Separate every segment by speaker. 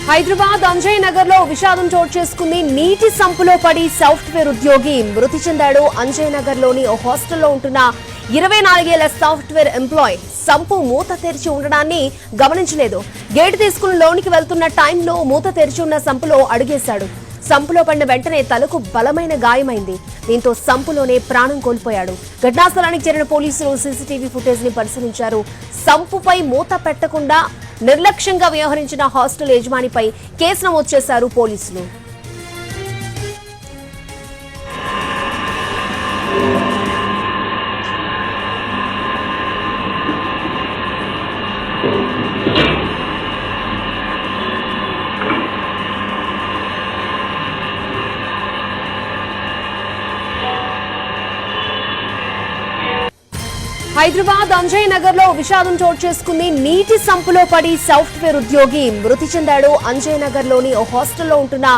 Speaker 1: హైదరాబాద్ అంజయ్ నగర్ లో విషాదం చోటు చేసుకుంది. నీటి సంపులో పడి సాఫ్ట్వేర్ ఉద్యోగి మృతి చెందాడు. అంజయ్ నగర్ లోని ఓ హాస్టల్లో ఉంటున్న 24 ఏళ్ల సాఫ్ట్వేర్ ఎంప్లాయ్ సంపు మూత తెరిచి ఉండడాన్ని గమనించలేదు. గేటు తీసుకుని లోనికి వెళ్తున్న టైంలో మూత తెరిచి ఉన్న సంపులో అడుగేశాడు. సంపులో పడిన వెంటనే తలకు బలమైన గాయమైంది. దీంతో సంపులోనే ప్రాణం కోల్పోయాడు. ఘటనా స్థలానికి చేరిన పోలీసులు సీసీటీవీ ఫుటేజ్ ని పరిశీలించారు. సంపుపై మూత పెట్టకుండా నిర్లక్ష్యంగా వ్యవహరించిన హాస్టల్ యజమానిపై కేసు నమోదు చేశారు పోలీసులు. హైదరాబాద్ అంజయ్ నగర్ లో విషాదం చోటు చేసుకుంది. నీటి సంపులో పడి సాఫ్ట్వేర్ ఉద్యోగి మృతి చెందాడు. అంజయ్ నగర్ లోని ఓ హాస్టల్లో ఉంటున్న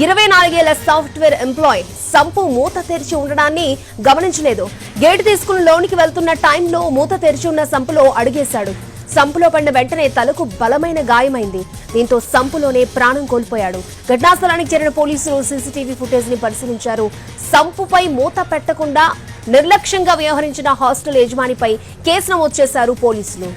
Speaker 1: 24 ఏళ్ల సాఫ్ట్వేర్ ఎంప్లాయ్ సంపు మూత తెరిచి ఉండడాన్ని గమనించలేదు. గేటు తీసుకుని లోనికి వెళ్తున్న టైంలో మూత తెరిచి ఉన్న సంపులో అడుగేశాడు. సంపులో పడిన వెంటనే తలకు బలమైన గాయమైంది. దీంతో సంపులోనే ప్రాణం కోల్పోయాడు. ఘటనా స్థలానికి చేరిన పోలీసులు సీసీటీవీ ఫుటేజ్ ని పరిశీలించారు. సంపుపై మూత పెట్టకుండా నిర్లక్ష్యంగా వ్యవహరించిన హాస్టల్ యజమానిపై కేసు నమోదు చేశారు పోలీసులు.